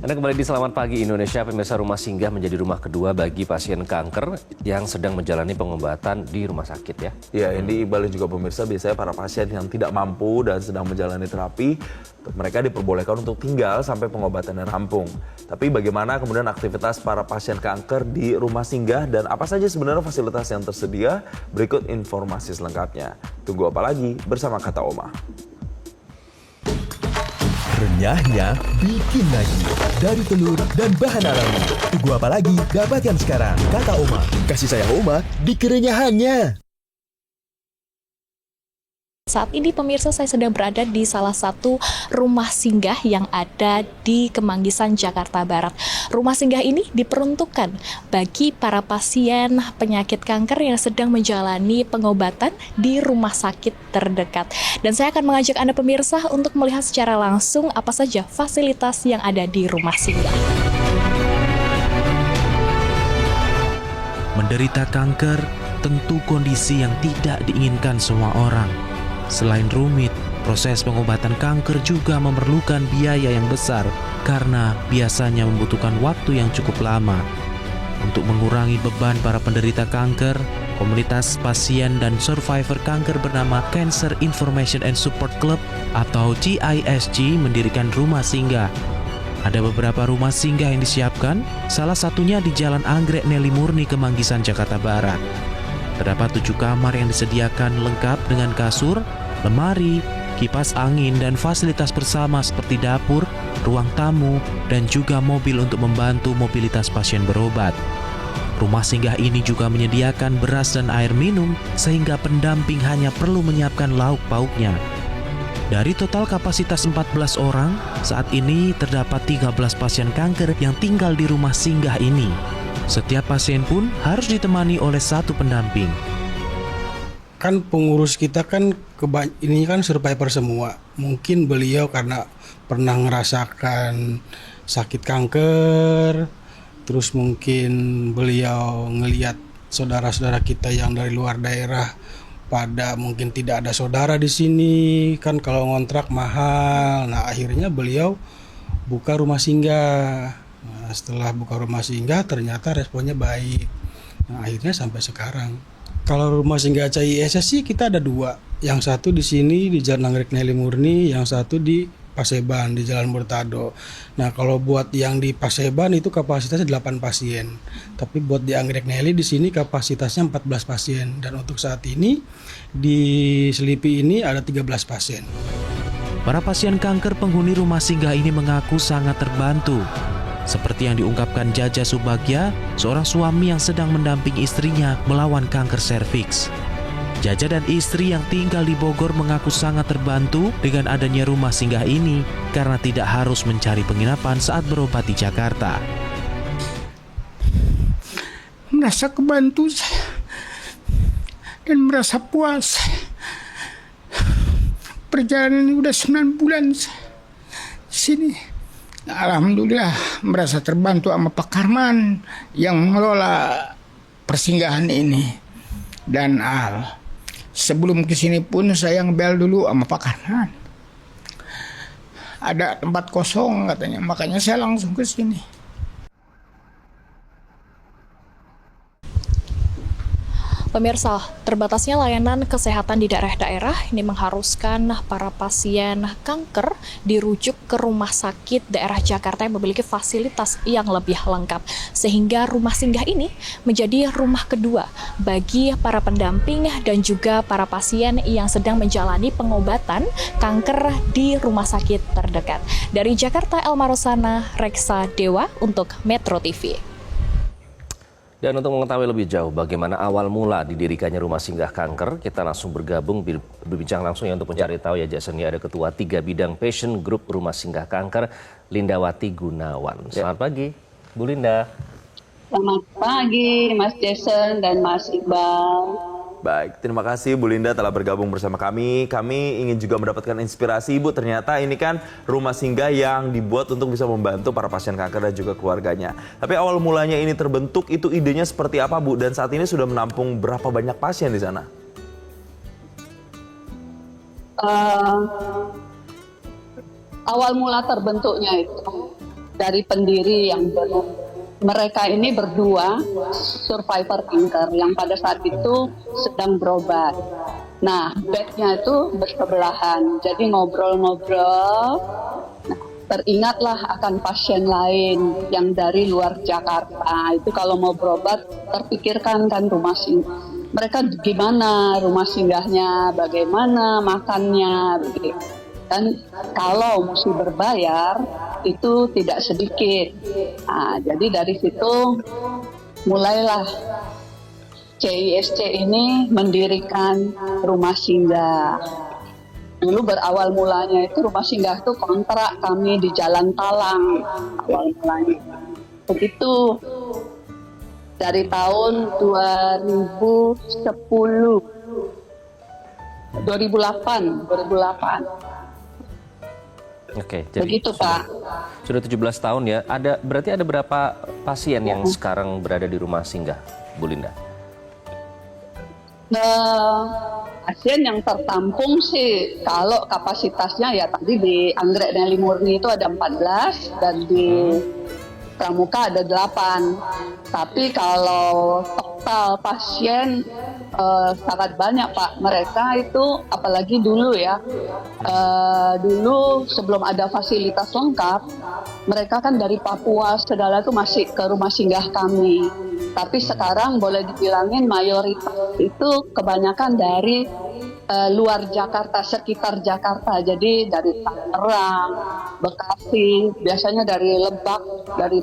Anda kembali di Selamat Pagi Indonesia. Pemirsa, rumah singgah menjadi rumah kedua bagi pasien kanker yang sedang menjalani pengobatan di rumah sakit ya. Ya, ini Iqbal dan juga pemirsa, biasanya para pasien yang tidak mampu dan sedang menjalani terapi, mereka diperbolehkan untuk tinggal sampai pengobatannya rampung. Tapi bagaimana kemudian aktivitas para pasien kanker di rumah singgah dan apa saja sebenarnya fasilitas yang tersedia? Berikut informasi selengkapnya. Tunggu apa lagi bersama Kata Oma. Renyahnya bikin lagi dari telur dan bahan alami. Tunggu apa lagi? Dapatkan sekarang. Kata Oma. Kasih sayang Oma di kerenyahannya. Saat ini pemirsa, saya sedang berada di salah satu rumah singgah yang ada di Kemanggisan, Jakarta Barat. Rumah singgah ini diperuntukkan bagi para pasien penyakit kanker yang sedang menjalani pengobatan di rumah sakit terdekat. Dan saya akan mengajak Anda pemirsa untuk melihat secara langsung apa saja fasilitas yang ada di rumah singgah. Menderita kanker tentu kondisi yang tidak diinginkan semua orang. Selain rumit, proses pengobatan kanker juga memerlukan biaya yang besar karena biasanya membutuhkan waktu yang cukup lama. Untuk mengurangi beban para penderita kanker, komunitas pasien dan survivor kanker bernama Cancer Information and Support Club atau CISG mendirikan rumah singgah. Ada beberapa rumah singgah yang disiapkan, salah satunya di Jalan Anggrek Nelly Murni, Kemanggisan, Jakarta Barat. Terdapat 7 kamar yang disediakan lengkap dengan kasur, lemari, kipas angin, dan fasilitas bersama seperti dapur, ruang tamu, dan juga mobil untuk membantu mobilitas pasien berobat. Rumah singgah ini juga menyediakan beras dan air minum sehingga pendamping hanya perlu menyiapkan lauk pauknya. Dari total kapasitas 14 orang, saat ini terdapat 13 pasien kanker yang tinggal di rumah singgah ini. Setiap pasien pun harus ditemani oleh satu pendamping. Kan pengurus kita kan ini kan survivor semua. Mungkin beliau karena pernah ngerasakan sakit kanker, terus mungkin beliau ngelihat saudara-saudara kita yang dari luar daerah pada mungkin tidak ada saudara di sini, kan kalau ngontrak mahal. Nah, akhirnya beliau buka rumah singgah. Nah, setelah buka rumah singgah ternyata responnya baik. Nah, akhirnya sampai sekarang. Kalau rumah singgah CISS sih kita ada 2. Yang satu di sini di Jalan Anggrek Nelly Murni, yang satu di Paseban di Jalan Murtado. Nah, kalau buat yang di Paseban itu kapasitasnya 8 pasien. Tapi buat di Anggrek Nelly di sini kapasitasnya 14 pasien, dan untuk saat ini di Selipi ini ada 13 pasien. Para pasien kanker penghuni rumah singgah ini mengaku sangat terbantu. Seperti yang diungkapkan Jaja Subagya, seorang suami yang sedang mendampingi istrinya melawan kanker serviks. Jaja dan istri yang tinggal di Bogor mengaku sangat terbantu dengan adanya rumah singgah ini karena tidak harus mencari penginapan saat berobat di Jakarta. Merasa kebantu saya dan merasa puas. Perjalanan ini udah 9 bulan saya di sini. Alhamdulillah merasa terbantu sama Pak Karman yang mengelola persinggahan ini. Dan sebelum kesini pun saya ngebel dulu sama Pak Karman. Ada tempat kosong katanya, makanya saya langsung ke sini. Pemirsa, terbatasnya layanan kesehatan di daerah-daerah ini mengharuskan para pasien kanker dirujuk ke rumah sakit daerah Jakarta yang memiliki fasilitas yang lebih lengkap. Sehingga rumah singgah ini menjadi rumah kedua bagi para pendamping dan juga para pasien yang sedang menjalani pengobatan kanker di rumah sakit terdekat. Dari Jakarta, Elma Rosana, Reksa Dewa untuk Metro TV. Dan untuk mengetahui lebih jauh bagaimana awal mula didirikannya rumah singgah kanker, kita langsung berbincang langsung ya untuk mencari tahu ya Jason. Ada Ketua 3 Bidang Passion Group Rumah Singgah Kanker, Lindawati Gunawan. Selamat pagi, Bu Linda. Selamat pagi, Mas Jason dan Mas Iqbal. Baik, terima kasih Bu Linda telah bergabung bersama kami. Kami ingin juga mendapatkan inspirasi, Bu. Ternyata ini kan rumah singgah yang dibuat untuk bisa membantu para pasien kanker dan juga keluarganya. Tapi awal mulanya ini terbentuk, itu idenya seperti apa, Bu? Dan saat ini sudah menampung berapa banyak pasien di sana? Awal mula terbentuknya itu dari pendiri yang mereka ini berdua survivor kanker yang pada saat itu sedang berobat. Nah, bednya itu bersebelahan, jadi ngobrol-ngobrol. Nah, teringatlah akan pasien lain yang dari luar Jakarta. Itu kalau mau berobat, terpikirkan kan rumah singgah. Mereka gimana rumah singgahnya, bagaimana makannya, begitu. Dan kalau mesti berbayar, itu tidak sedikit. Nah, jadi dari situ mulailah CISC ini mendirikan rumah singgah. Dulu berawal mulanya itu rumah singgah itu kontrak kami di Jalan Talang awal mulanya. Begitu dari tahun 2008. Oke, jadi Begitu Pak. sudah 17 tahun ya. Berarti ada berapa pasien yang sekarang berada di rumah singgah, Bu Linda? Pasien yang tertampung sih, kalau kapasitasnya ya tadi di Anggrek Nelly Murni itu ada 14 dan di Pramuka ada 8. Tapi kalau total pasien sangat banyak Pak. Mereka itu apalagi dulu ya, dulu sebelum ada fasilitas lengkap, mereka kan dari Papua segala itu masih ke rumah singgah kami. Tapi sekarang boleh dibilangin mayoritas itu kebanyakan dari luar Jakarta, sekitar Jakarta. Jadi dari Tangerang, Bekasi, biasanya dari Lebak, dari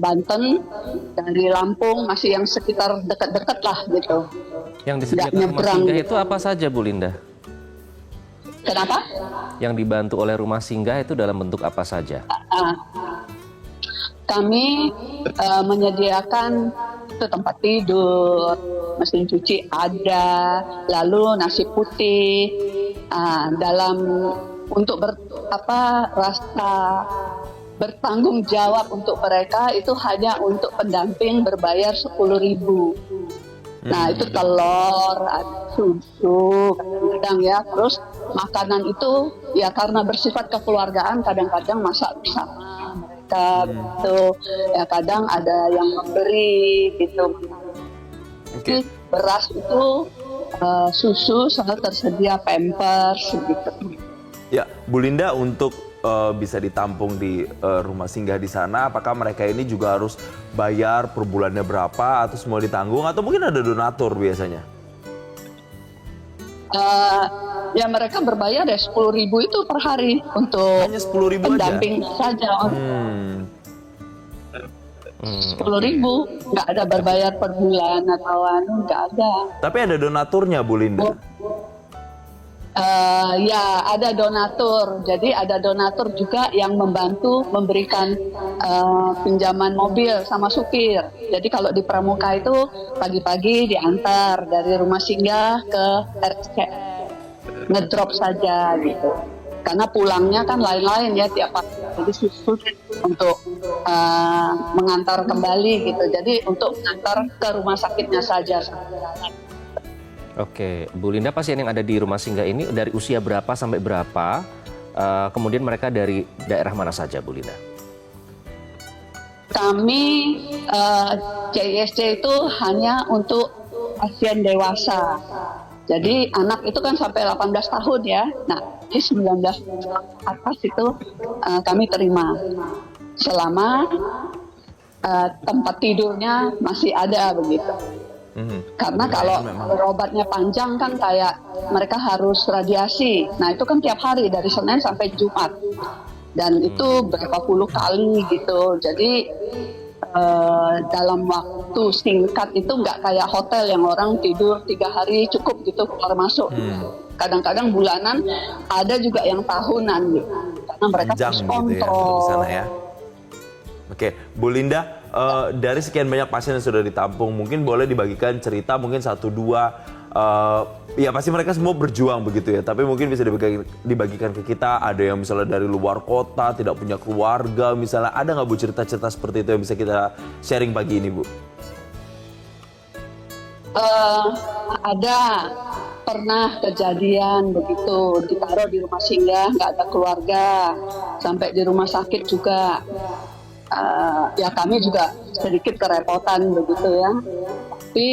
Banten, dari Lampung, masih yang sekitar dekat-dekat lah gitu. Yang disediakan rumah singgah itu apa saja, Bu Linda? Kenapa? Yang dibantu oleh rumah singgah itu dalam bentuk apa saja? Kami menyediakan tempat tidur, mesin cuci ada, lalu nasi putih. Untuk rasa bertanggung jawab untuk mereka itu hanya untuk pendamping berbayar 10.000. Nah itu telur, susu, kadang-kadang ya. Terus makanan itu ya karena bersifat kekeluargaan kadang-kadang masak bersama mereka gitu. Ya kadang ada yang memberi gitu. Jadi beras itu susu selalu tersedia Pampers gitu. Ya, Bu Linda, untuk bisa ditampung di rumah singgah di sana, apakah mereka ini juga harus bayar per bulannya berapa atau semua ditanggung atau mungkin ada donatur biasanya? Ya mereka berbayar ya 10.000 itu per hari untuk Hanya 10.000 pendamping saja. 10.000 nggak ada berbayar per bulan atau nggak ada. Tapi ada donaturnya, Bu Linda. Ya ada donatur, jadi ada donatur juga yang membantu memberikan pinjaman mobil sama supir. Jadi kalau di Pramuka itu pagi-pagi diantar dari rumah singgah ke RSC, ngedrop saja gitu. Karena pulangnya kan lain-lain ya tiap pagi, jadi sulit untuk mengantar kembali gitu. Jadi untuk mengantar ke rumah sakitnya saja. Oke, Bu Linda, pasien yang ada di rumah singgah ini dari usia berapa sampai berapa? Kemudian mereka dari daerah mana saja, Bu Linda? Kami CISC itu hanya untuk pasien dewasa. Jadi anak itu kan sampai 18 tahun ya. Nah, di 19 atas itu kami terima. Selama tempat tidurnya masih ada begitu. Karena kalau berobatnya panjang kan kayak mereka harus radiasi. Nah itu kan tiap hari dari Senin sampai Jumat. Dan itu berapa puluh kali gitu. Jadi dalam waktu singkat itu nggak kayak hotel yang orang tidur 3 hari cukup gitu keluar masuk. Kadang-kadang bulanan, ada juga yang tahunan gitu. Karena mereka harus kontrol. Gitu ya, di sana ya. Oke, Bu Linda, dari sekian banyak pasien yang sudah ditampung, mungkin boleh dibagikan cerita mungkin 1-2, ya pasti mereka semua berjuang begitu ya, tapi mungkin bisa dibagikan ke kita, ada yang misalnya dari luar kota, tidak punya keluarga misalnya, ada nggak Bu cerita-cerita seperti itu yang bisa kita sharing pagi ini Bu? Ada, pernah kejadian begitu, ditaruh di rumah singgah, nggak ada keluarga, sampai di rumah sakit juga. Ya kami juga sedikit kerepotan begitu ya. Tapi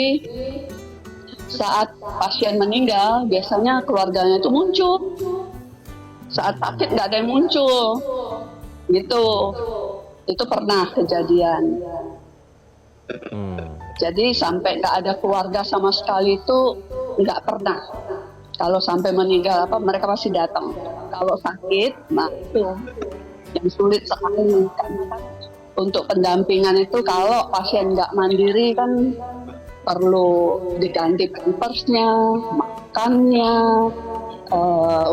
saat pasien meninggal biasanya keluarganya itu muncul. Saat sakit nggak ada yang muncul, gitu. Itu pernah kejadian. Jadi sampai nggak ada keluarga sama sekali itu nggak pernah. Kalau sampai meninggal mereka pasti datang. Kalau sakit, nah itu yang sulit sekali. Untuk pendampingan itu kalau pasien nggak mandiri kan perlu diganti pampersnya, makannya,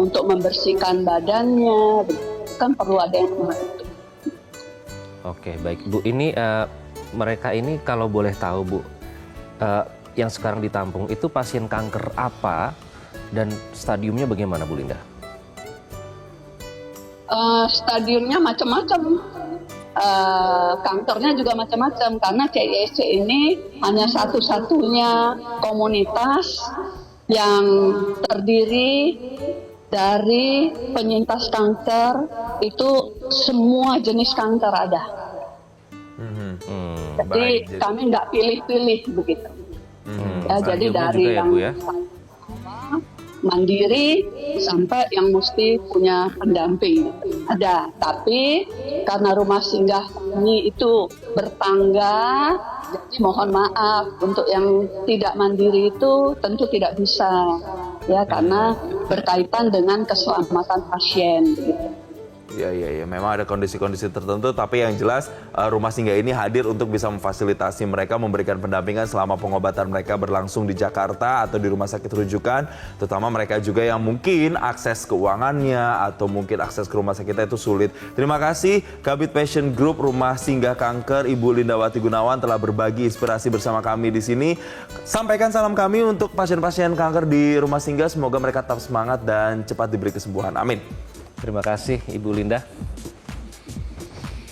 untuk membersihkan badannya, kan perlu ada yang membantu. Oke, baik Bu. Ini mereka ini kalau boleh tahu Bu, yang sekarang ditampung itu pasien kanker apa dan stadiumnya bagaimana Bu Linda? Stadiumnya macam-macam. Kankernya juga macam-macam karena CISC ini hanya satu-satunya komunitas yang terdiri dari penyintas kanker itu semua jenis kanker ada. Jadi kami nggak pilih-pilih begitu. Jadi dari ya, yang Bu, ya? mandiri sampai yang mesti punya pendamping ada. Tapi karena rumah singgah ini itu bertangga, jadi mohon maaf untuk yang tidak mandiri itu tentu tidak bisa ya karena berkaitan dengan keselamatan pasien. Gitu. Ya, memang ada kondisi-kondisi tertentu, tapi yang jelas rumah singgah ini hadir untuk bisa memfasilitasi mereka, memberikan pendampingan selama pengobatan mereka berlangsung di Jakarta atau di rumah sakit rujukan, terutama mereka juga yang mungkin akses keuangannya atau mungkin akses ke rumah sakitnya itu sulit. Terima kasih Kabid Passion Group Rumah Singgah Kanker Ibu Lindawati Gunawan telah berbagi inspirasi bersama kami di sini. Sampaikan salam kami untuk pasien-pasien kanker di rumah singgah, semoga mereka tetap semangat dan cepat diberi kesembuhan. Amin. Terima kasih Ibu Linda.